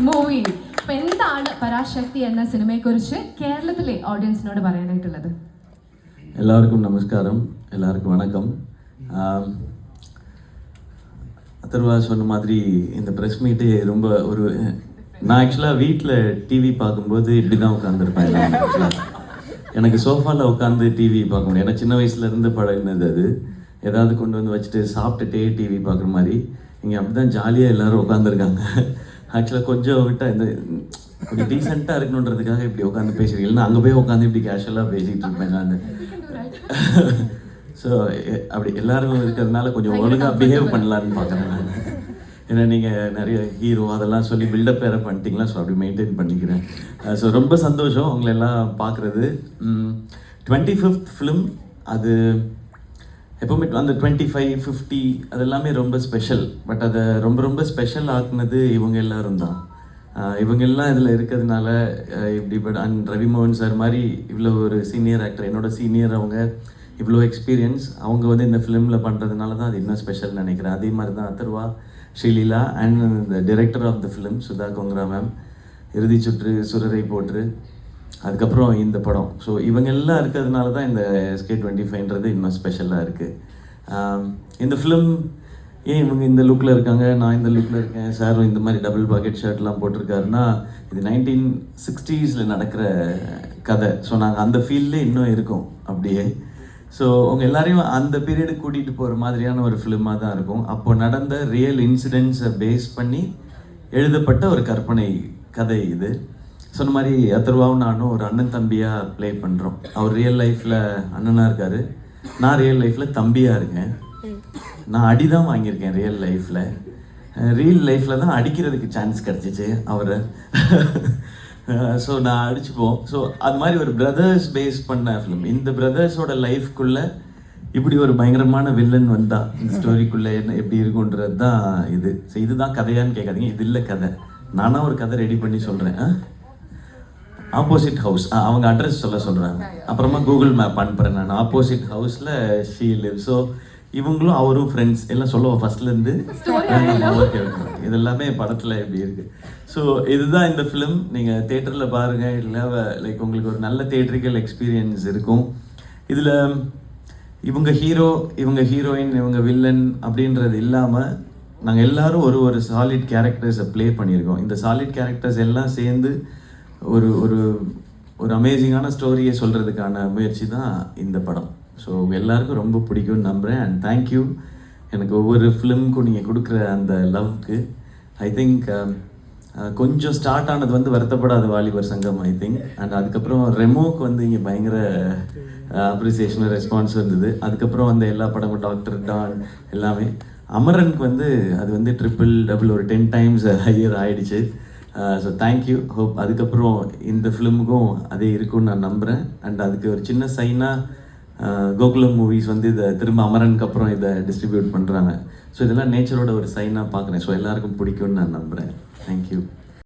Movie. അപ്പൊ എന്താണ് പരാശക്തി എന്ന സിനിമയെക്കുറിച്ച് കേരളത്തിലെ ഓഡിയൻസിനോട് പറയാനായിട്ടുള്ളത്? எல்லாருக்கும் நமஸ்காரம், எல்லாருக்கும் வணக்கம். அதர்வா சொன்ன மாதிரி இந்த ப்ரெஸ் மீட்டு ரொம்ப ஒரு நான் ஆக்சுவலாக வீட்டில் டிவி பார்க்கும்போது இப்படி தான் உட்காந்துருப்பேன். எனக்கு சோஃபாவில் உட்காந்து டிவி பார்க்க முடியும். ஏன்னா சின்ன வயசுலேருந்து பழகினது அது. ஏதாவது கொண்டு வந்து வச்சுட்டு சாப்பிட்டுட்டே டிவி பார்க்குற மாதிரி இங்கே அப்படி தான் ஜாலியாக எல்லோரும் உட்காந்துருக்காங்க. ஆக்சுவலாக கொஞ்சம் விட்டால் இந்த ஒரு டீசெண்டாக இருக்கணுன்றதுக்காக இப்படி உட்காந்து பேசுகிறீங்க. இல்லைன்னா அங்கே போய் உட்காந்து இப்படி கேஷுவலாக பேசிகிட்டு இருப்பேன் நான். ஸோ அப்படி எல்லோரும் இருக்கிறதுனால கொஞ்சம் ஒழுங்காக பிஹேவ் பண்ணலான்னு பார்க்குறேன் நான். ஏன்னா நீங்கள் நிறைய ஹீரோ அதெல்லாம் சொல்லி பில்டப் வேறு பண்ணிட்டீங்களா, ஸோ அப்படி மெயின்டைன் பண்ணிக்கிறேன். ஸோ ரொம்ப சந்தோஷம் உங்களை எல்லாம் பார்க்குறது. 25th ஃபிலிம் அது எப்போவுமே அந்த 25, 50 அது எல்லாமே ரொம்ப ஸ்பெஷல். பட் அதை ரொம்ப ரொம்ப ஸ்பெஷல் ஆக்குனது இவங்க எல்லாரும் தான். இவங்க எல்லாம் இதில் இருக்கிறதுனால இப்படி பட் அண்ட் ரவிமோகன் சார் மாதிரி இவ்வளோ ஒரு சீனியர் ஆக்டர், என்னோட சீனியர், அவங்க இவ்வளோ எக்ஸ்பீரியன்ஸ் அவங்க வந்து இந்த ஃபிலிமில் பண்ணுறதுனால தான் அது இன்னும் ஸ்பெஷல் நினைக்கிறேன். அதே மாதிரி தான் Atharvaa, Sreeleela and the director of the film Sudha Kongara ma'am, இறுதி சுற்று, சுரரை போற்று, அதுக்கப்புறம் இந்த படம். ஸோ இவங்க எல்லாம் இருக்கிறதுனால தான் இந்த SK25ன்றது இன்னும் ஸ்பெஷலாக இருக்குது. இந்த ஃபிலிம் ஏன் இவங்க இந்த லுக்கில் இருக்காங்க, நான் இந்த லுக்கில் இருக்கேன், சார் இந்த மாதிரி டபுள் பாக்கெட் ஷர்ட்லாம் போட்டிருக்காருன்னா இது 1960s நடக்கிற கதை. ஸோ நாங்கள் அந்த ஃபீல்ட்லேயே இன்னும் இருக்கோம் அப்படியே. ஸோ உங்கள் எல்லாரையும் அந்த பீரியடுக்கு கூட்டிகிட்டு போகிற மாதிரியான ஒரு ஃபிலிமாக தான் இருக்கும். அப்போ நடந்த ரியல் இன்சிடென்ட்ஸை பேஸ் பண்ணி எழுதப்பட்ட ஒரு கற்பனை கதை இது. சொன்ன மாதிரி அதர்வாவும் நானும் ஒரு அண்ணன் தம்பியாக ப்ளே பண்ணுறோம். அவர் ரியல் லைஃப்பில் அண்ணனாக இருக்கார், நான் ரியல் லைஃப்பில் தம்பியாக இருக்கேன். நான் அடி தான் வாங்கியிருக்கேன் ரியல் லைஃப்பில் தான் அடிக்கிறதுக்கு சான்ஸ் கிடச்சிச்சு அவரை. ஸோ நான் அடிச்சுப்போம். ஸோ அது மாதிரி ஒரு பிரதர்ஸ் பேஸ் பண்ண ஃபிலிம். இந்த பிரதர்ஸோட லைஃப்குள்ளே இப்படி ஒரு பயங்கரமான வில்லன் வந்தா இந்த ஸ்டோரிக்குள்ளே என்ன எப்படி இருக்குன்றது தான் இது. ஸோ இதுதான் கதையான்னு கேட்காதீங்க, இது இல்லை கதை. நானாக ஒரு கதை ரெடி பண்ணி சொல்கிறேன். ஆப்போசிட் ஹவுஸ், அவங்க அட்ரஸ் சொல்கிறேன், அப்புறமா கூகுள் மேப் அனுப்புகிறேன் நான். ஆப்போசிட் ஹவுஸில் ஷீ லிவ். ஸோ இவங்களும் அவரும் ஃப்ரெண்ட்ஸ் எல்லாம் சொல்லுவோம் ஃபஸ்ட்லேருந்து. ஓகே, இது எல்லாமே படத்தில் எப்படி இருக்குது. ஸோ இதுதான் இந்த ஃபிலிம். நீங்கள் தேட்டரில் பாருங்கள், இல்லை லைக் உங்களுக்கு ஒரு நல்ல தேட்டரிக்கல் எக்ஸ்பீரியன்ஸ் இருக்கும். இதில் இவங்க ஹீரோ, இவங்க ஹீரோயின், இவங்க வில்லன் அப்படின்றது இல்லாமல் நாங்கள் எல்லோரும் ஒரு சாலிட் கேரக்டர்ஸை ப்ளே பண்ணியிருக்கோம். இந்த சாலிட் கேரக்டர்ஸ் எல்லாம் சேர்ந்து ஒரு ஒரு ஒரு அமேசிங்கான ஸ்டோரியை சொல்கிறதுக்கான முயற்சி தான் இந்த படம். ஸோ எல்லாருக்கும் ரொம்ப பிடிக்கும்னு நம்புகிறேன். அண்ட் தேங்க்யூ எனக்கு ஒவ்வொரு ஃபிலிமுக்கும் நீங்கள் கொடுக்குற அந்த லவ்க்கு. ஐ திங்க் கொஞ்சம் ஸ்டார்ட் ஆனது வந்து வருத்தப்படாத வாலிபர் சங்கம் ஐ திங்க். அண்ட் அதுக்கப்புறம் ரெமோக்கு வந்து இங்கே பயங்கர அப்ரிசியேஷன் ரெஸ்பான்ஸ் இருந்தது. அதுக்கப்புறம் வந்து எல்லா படமும் டாக்டர் டான் எல்லாமே. அமரனுக்கு வந்து அது வந்து ட்ரிபிள் டபுள் ஒரு 10 times ஹையர் ஆகிடுச்சு. So thank you. ஹோப் அதுக்கப்புறம் இந்த ஃபிலிமுக்கும் அதே இருக்கும்னு நான் நம்புகிறேன். அண்ட் அதுக்கு ஒரு சின்ன சைனாக கோகுலம் மூவிஸ் வந்து இதை திரும்ப அமரனுக்கு அப்புறம் இதை டிஸ்ட்ரிபியூட் பண்ணுறாங்க. ஸோ இதெல்லாம் நேச்சரோட ஒரு சைனாக பார்க்குறேன். ஸோ எல்லாருக்கும் பிடிக்கும்னு நான் நம்புகிறேன். தேங்க்யூ.